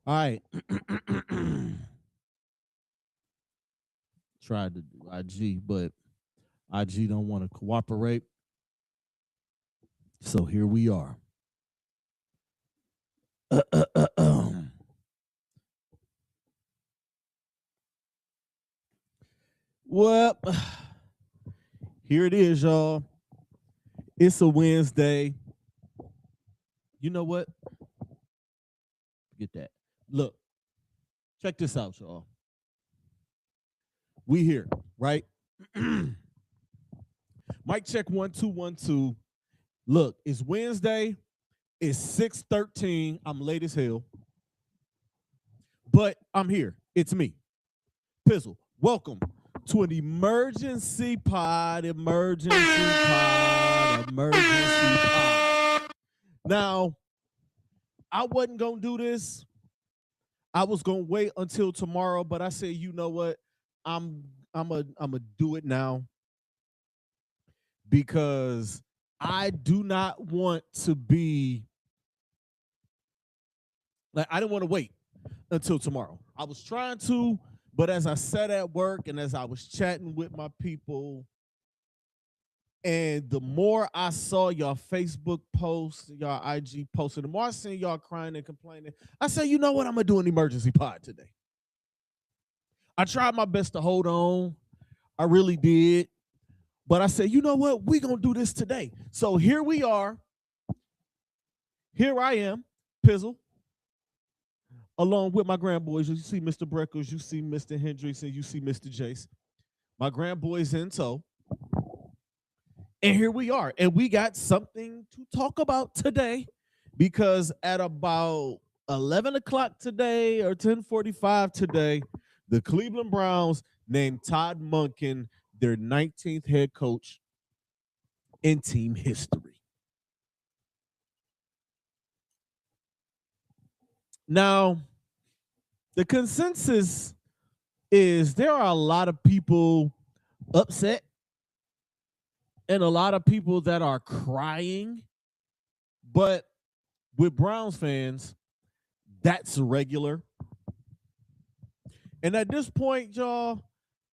All right. Tried to do IG, but IG don't want to cooperate. So here we are. Well, here it is, y'all. It's a Wednesday. You know what? Forget that. Look, check this out, y'all. We here, right? Mic check 1 2 1 2. Look, it's Wednesday. It's 6:13. I'm late as hell, but I'm here. It's me, Pizzle. Welcome to an emergency pod. Emergency pod. Now, I wasn't gonna do this. I was gonna wait until tomorrow, but I said, you know what? I'm a do it now because I do not want to be like I didn't want to wait until tomorrow. I was trying to, but as I sat at work and as I was chatting with my people, and the more I saw y'all Facebook posts, y'all IG posts, and the more I seen y'all crying and complaining, I said, you know what? I'm gonna do an emergency pod today. I tried my best to hold on. I really did. But I said, you know what? We're going to do this today. So here we are. Here I am, Pizzle, along with my grandboys. You see Mr. Breckles, you see Mr. Hendricks, and you see Mr. Jace. My grandboys in tow. And here we are. And we got something to talk about today because at about 11 o'clock today or 10:45 today, the Cleveland Browns named Todd Monken their 19th head coach in team history. Now, the consensus is there are a lot of people upset and a lot of people that are crying, but with Browns fans, that's regular. And at this point, y'all,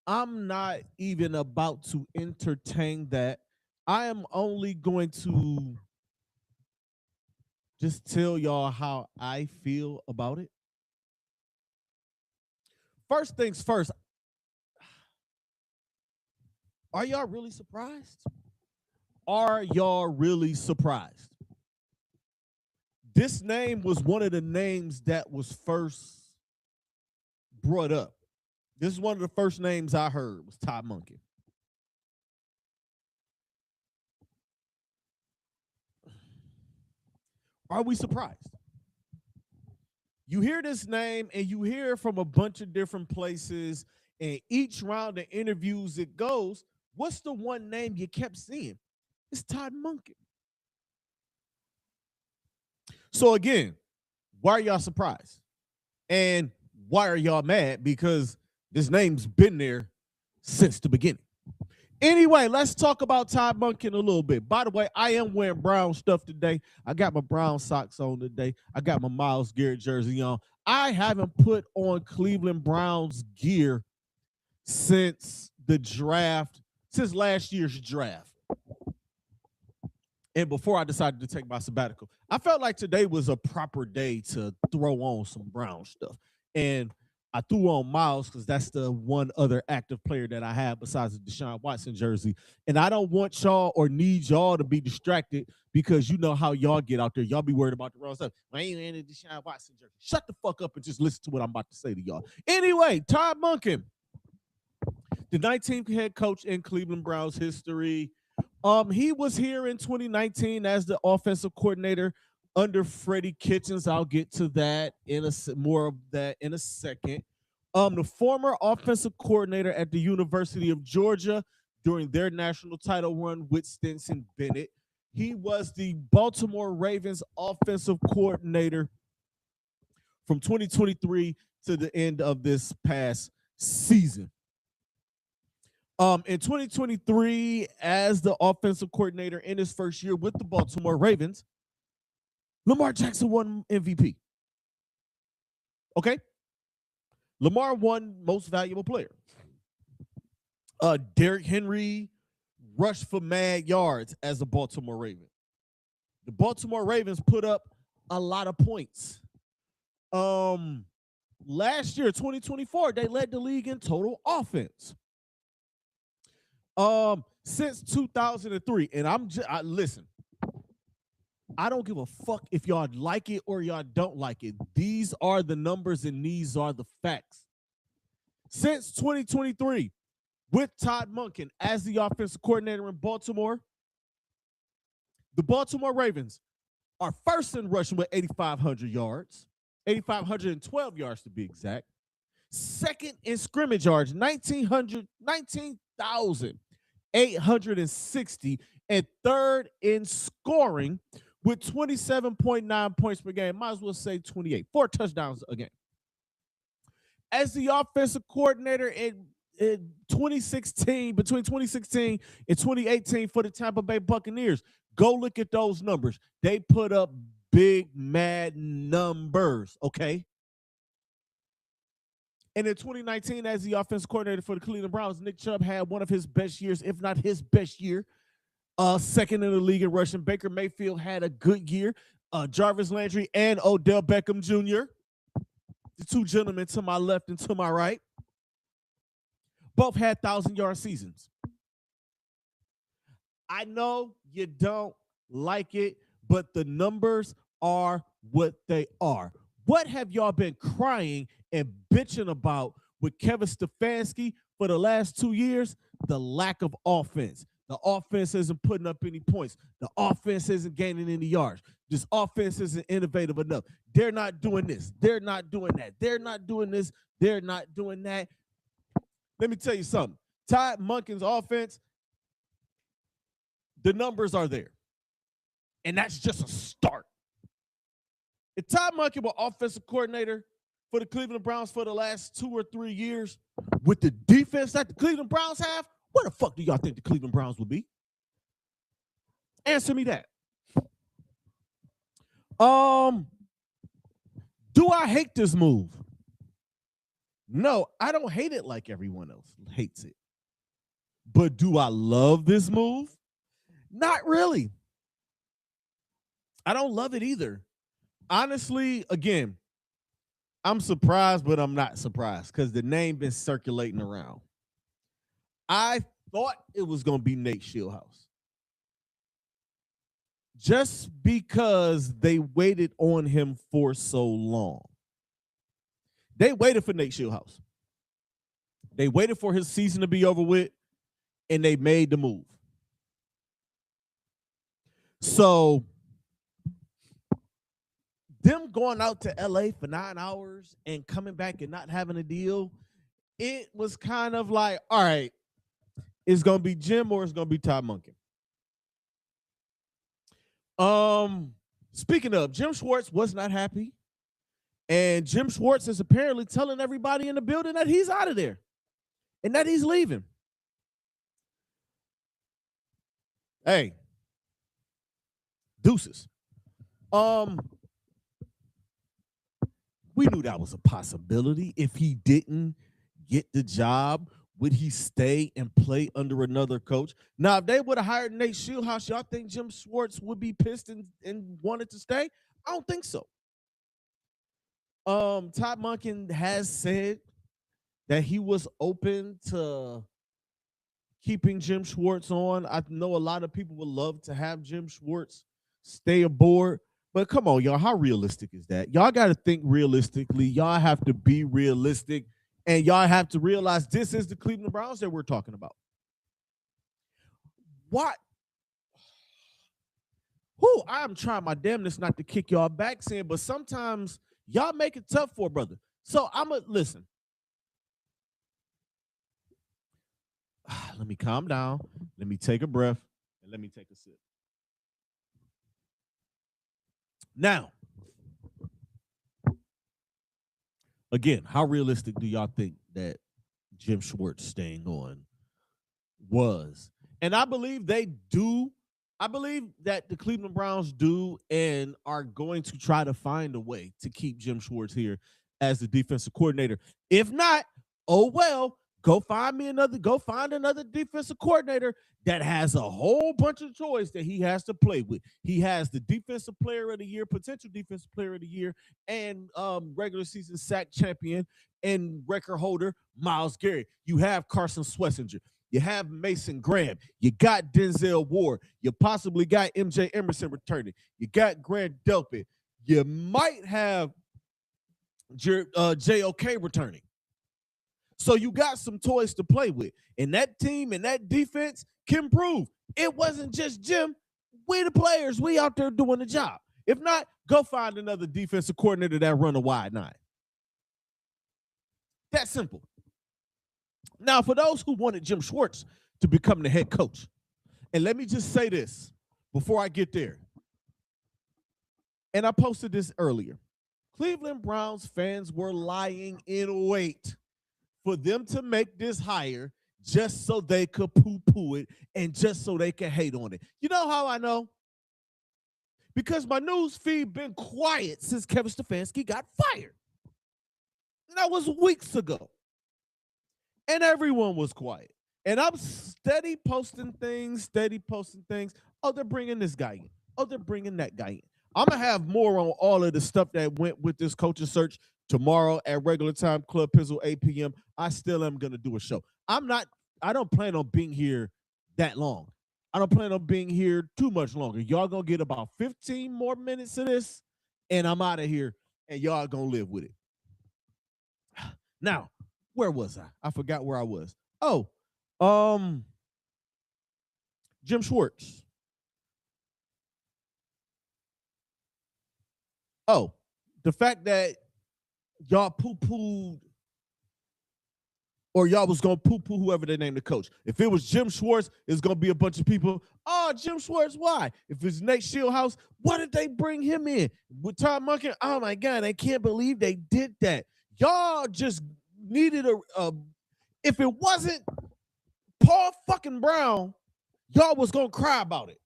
I'm not even about to entertain that. I am only going to just tell y'all how I feel about it. First things first, are y'all really surprised? Are y'all really surprised? This name was one of the names that was first brought up. This is one of the first names I heard was Todd Monken. Are we surprised? You hear this name and you hear it from a bunch of different places, and each round of interviews it goes, what's the one name you kept seeing? It's Todd Monken. So again, why are y'all surprised? And why are y'all mad? Because this name's been there since the beginning. Anyway, let's talk about Todd Monken a little bit. By the way, I am wearing brown stuff today. I got my brown socks on today. I got my Myles Garrett jersey on. I haven't put on Cleveland Browns gear since the draft, since last year's draft. And before I decided to take my sabbatical, I felt like today was a proper day to throw on some brown stuff. And I threw on Miles because that's the one other active player that I have besides the Deshaun Watson jersey. And I don't want y'all or need y'all to be distracted because you know how y'all get out there. Y'all be worried about the wrong stuff. Why ain't in the Deshaun Watson jersey? Shut the fuck up and just listen to what I'm about to say to y'all. Anyway, Todd Monken, the 19th head coach in Cleveland Browns history. He was here in 2019 as the offensive coordinator under Freddie Kitchens. I'll get to that in more of that in a second. The former offensive coordinator at the University of Georgia during their national title run with Stetson Bennett. He was the Baltimore Ravens offensive coordinator from 2023 to the end of this past season. In 2023, as the offensive coordinator in his first year with the Baltimore Ravens, Lamar Jackson won MVP. Okay. Lamar won most valuable player. Derrick Henry rushed for mad yards as a Baltimore Raven. The Baltimore Ravens put up a lot of points. Last year, 2024, they led the league in total offense. Since 2003, and listen, I don't give a fuck if y'all like it or y'all don't like it. These are the numbers and these are the facts. Since 2023, with Todd Monken as the offensive coordinator in Baltimore, the Baltimore Ravens are first in rushing with 8,500 yards, 8,512 yards to be exact. Second in scrimmage yards, 19,860, and third in scoring with 27.9 points per game. Might as well say 28, 4 touchdowns a game. As the offensive coordinator in 2016, between 2016 and 2018 for the Tampa Bay Buccaneers, go look at those numbers. They put up big, mad numbers, okay? And in 2019, as the offensive coordinator for the Cleveland Browns, Nick Chubb had one of his best years, if not his best year. Second in the league in rushing. Baker Mayfield had a good year. Jarvis Landry and Odell Beckham Jr., the two gentlemen to my left and to my right, both had 1,000-yard seasons. I know you don't like it, but the numbers are what they are. What have y'all been crying and bitching about with Kevin Stefanski for the last 2 years? The lack of offense. The offense isn't putting up any points. The offense isn't gaining any yards. This offense isn't innovative enough. They're not doing this. They're not doing that. They're not doing this. They're not doing that. Let me tell you something. Todd Monken's offense, the numbers are there. And that's just a start. If Todd Monken were offensive coordinator for the Cleveland Browns for the last 2 or 3 years, with the defense that the Cleveland Browns have, where the fuck do y'all think the Cleveland Browns will be? Answer me that. Do I hate this move? No, I don't hate it like everyone else hates it. But do I love this move? Not really. I don't love it either. Honestly, again, I'm surprised, but I'm not surprised because the name been circulating around. I thought it was going to be Nate Shieldhouse. Just because they waited on him for so long. They waited for Nate Shieldhouse. They waited for his season to be over with, and they made the move. So, them going out to LA for 9 hours and coming back and not having a deal, it was kind of like, all right, it's going to be Jim or it's going to be Todd Monken. Speaking of, Jim Schwartz was not happy. And Jim Schwartz is apparently telling everybody in the building that he's out of there and that he's leaving. Hey, deuces. We knew that was a possibility. If he didn't get the job, would he stay and play under another coach? Now, if they would have hired Nate Shieldhouse, y'all think Jim Schwartz would be pissed and wanted to stay? I don't think so. Todd Monken has said that he was open to keeping Jim Schwartz on. I know a lot of people would love to have Jim Schwartz stay aboard. But come on, y'all, how realistic is that? Y'all got to think realistically. Y'all have to be realistic. And y'all have to realize this is the Cleveland Browns that we're talking about. What? Who? I'm trying my damnness not to kick y'all back, saying, but sometimes y'all make it tough for a brother. So I'm going to listen. Let me calm down. Let me take a breath. And let me take a sip. Now, again, how realistic do y'all think that Jim Schwartz staying on was? And I believe they do. I believe that the Cleveland Browns do and are going to try to find a way to keep Jim Schwartz here as the defensive coordinator. If not, oh well, go find another defensive coordinator that has a whole bunch of choice that he has to play with. He has the defensive player of the year, potential defensive player of the year, and regular season sack champion and record holder Myles Garrett. You have Carson Schlesinger. You have Mason Graham. You got Denzel Ward. You possibly got MJ Emerson returning. You got Grant Delpit. You might have JOK returning. So you got some toys to play with. And that team and that defense can prove it wasn't just Jim. We the players. We out there doing the job. If not, go find another defensive coordinator that run a wide nine. That simple. Now, for those who wanted Jim Schwartz to become the head coach, and let me just say this before I get there. And I posted this earlier. Cleveland Browns fans were lying in wait for them to make this hire just so they could poo-poo it and just so they could hate on it. You know how I know? Because my news feed been quiet since Kevin Stefanski got fired. And that was weeks ago. And everyone was quiet. And I'm steady posting things. Oh, they're bringing this guy in. Oh, they're bringing that guy in. I'm going to have more on all of the stuff that went with this coaching search tomorrow at regular time, Club Pizzle, 8 p.m. I still am going to do a show. I don't plan on being here that long. I don't plan on being here too much longer. Y'all going to get about 15 more minutes of this, and I'm out of here, and y'all going to live with it. Now, where was I? I forgot where I was. Oh, Jim Schwartz. Oh, the fact that y'all poo-pooed or y'all was going to poo-poo whoever they named the coach. If it was Jim Schwartz, it's going to be a bunch of people. Oh, Jim Schwartz, why? If it's Nate Shieldhouse, why did they bring him in? With Todd Monken, oh, my God, I can't believe they did that. Y'all just needed if it wasn't Paul fucking Brown, y'all was going to cry about it.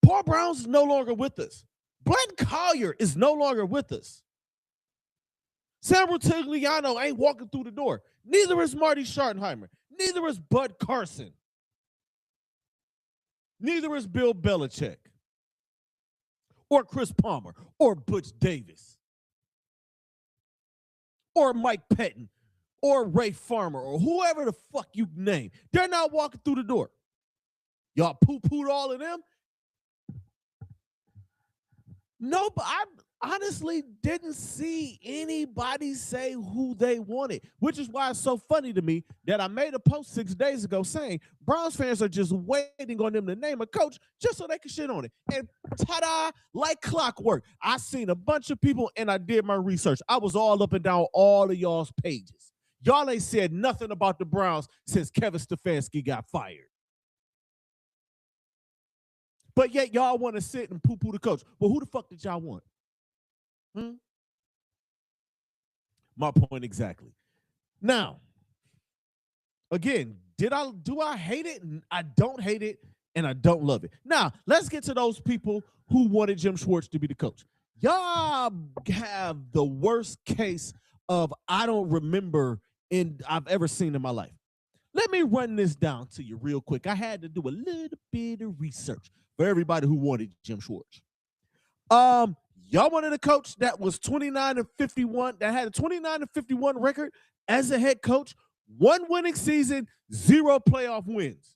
Paul Brown's no longer with us. Glenn Collier is no longer with us. Sam Rutigliano ain't walking through the door. Neither is Marty Schottenheimer. Neither is Bud Carson. Neither is Bill Belichick. Or Chris Palmer. Or Butch Davis. Or Mike Pettin. Or Ray Farmer. Or whoever the fuck you name. They're not walking through the door. Y'all poo-pooed all of them? No, but I honestly didn't see anybody say who they wanted, which is why it's so funny to me that I made a post 6 days ago saying Browns fans are just waiting on them to name a coach just so they can shit on it. And ta-da, like clockwork, I seen a bunch of people and I did my research. I was all up and down all of y'all's pages. Y'all ain't said nothing about the Browns since Kevin Stefanski got fired. But yet y'all want to sit and poo-poo the coach. Well, who the fuck did y'all want? My point exactly. Now, again, do I hate it? I don't hate it, and I don't love it. Now, let's get to those people who wanted Jim Schwartz to be the coach. Y'all have the worst case of I don't remember I've ever seen in my life. Let me run this down to you real quick. I had to do a little bit of research for everybody who wanted Jim Schwartz. Y'all wanted a coach that was 29-51, that had a 29-51 record as a head coach, 1 winning season, 0 playoff wins.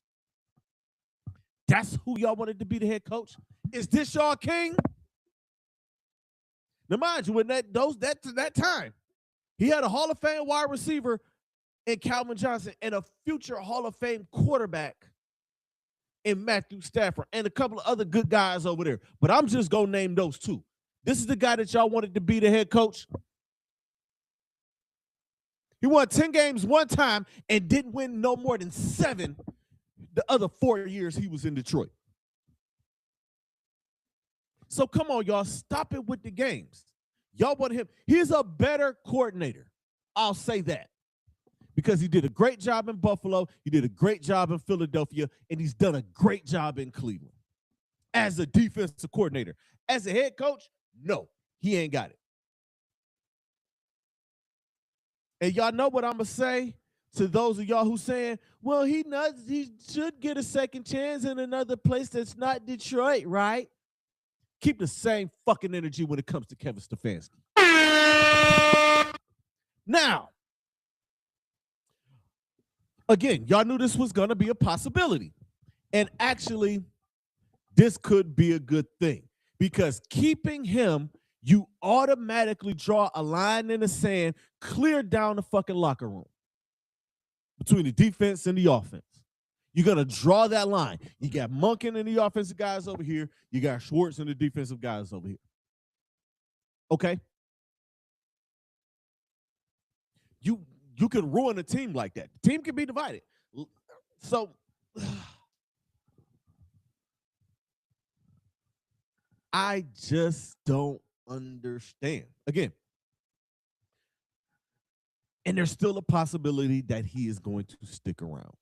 That's who y'all wanted to be the head coach? Is this y'all king? Now, mind you, in that time, he had a Hall of Fame wide receiver in Calvin Johnson and a future Hall of Fame quarterback in Matthew Stafford and a couple of other good guys over there. But I'm just going to name those two. This is the guy that y'all wanted to be the head coach. He won 10 games one time and didn't win no more than 7 the other 4 years he was in Detroit. So come on, y'all. Stop it with the games. Y'all want him. He's a better coordinator. I'll say that. Because he did a great job in Buffalo, he did a great job in Philadelphia, and he's done a great job in Cleveland as a defensive coordinator. As a head coach, no, he ain't got it. And y'all know what I'm gonna say to those of y'all who saying, well, he should get a second chance in another place that's not Detroit, right? Keep the same fucking energy when it comes to Kevin Stefanski. Now, again, y'all knew this was gonna be a possibility. And actually, this could be a good thing because keeping him, you automatically draw a line in the sand, clear down the fucking locker room between the defense and the offense. You're going to draw that line. You got Monken and the offensive guys over here. You got Schwartz and the defensive guys over here. Okay? You can ruin a team like that. The team can be divided. So I just don't understand. Again, and there's still a possibility that he is going to stick around.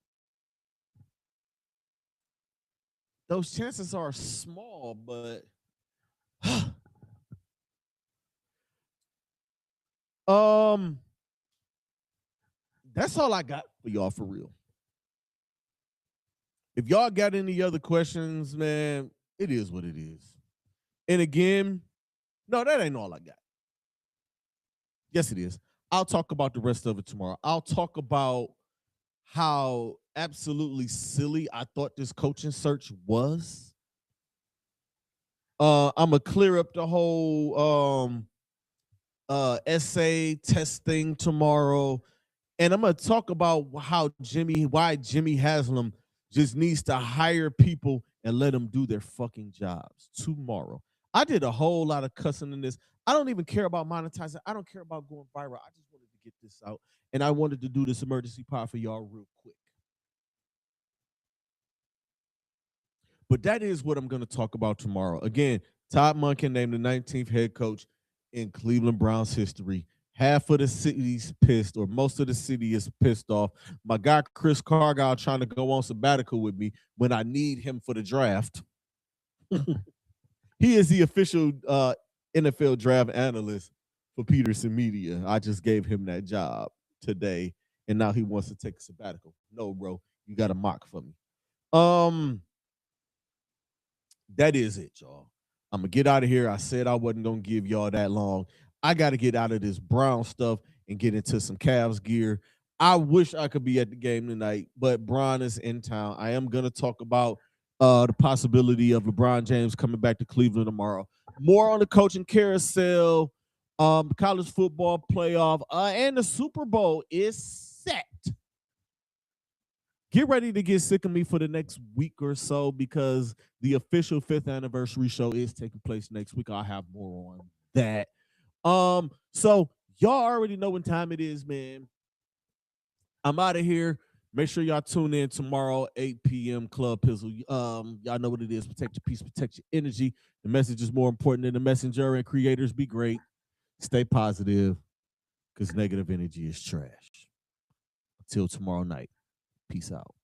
Those chances are small, but that's all I got for y'all for real. If y'all got any other questions, man, it is what it is. And again, no, that ain't all I got. Yes, it is. I'll talk about the rest of it tomorrow. I'll talk about how absolutely silly I thought this coaching search was. I'm gonna clear up the whole essay test thing tomorrow, and I'm gonna talk about why Jimmy Haslam just needs to hire people and let them do their fucking jobs tomorrow. I did a whole lot of cussing in this. I don't even care about monetizing. I don't care about going viral. I just wanted to get this out, and I wanted to do this emergency pod for y'all real quick. But that is what I'm going to talk about tomorrow. Again, Todd Monken named the 19th head coach in Cleveland Browns history. Half of the city's pissed, or most of the city is pissed off. My guy Chris Cargile trying to go on sabbatical with me when I need him for the draft. He is the official NFL draft analyst for Peterson Media. I just gave him that job today, and now he wants to take a sabbatical. No, bro, you got a mock for me. That is it, y'all. I'm gonna get out of here. I said I wasn't gonna give y'all that long. I got to get out of this Brown stuff and get into some Cavs gear. I wish I could be at the game tonight, but Bron is in town. I am gonna talk about the possibility of LeBron James coming back to Cleveland tomorrow. More on the coaching carousel, college football playoff, and the Super Bowl is set. Get ready to get sick of me for the next week or so because the official 5th anniversary show is taking place next week. I'll have more on that. So y'all already know what time it is, man. I'm out of here. Make sure y'all tune in tomorrow, 8 p.m. Club Pizzle. Y'all know what it is. Protect your peace, protect your energy. The message is more important than the messenger, and creators be great. Stay positive because negative energy is trash. Until tomorrow night. Peace out.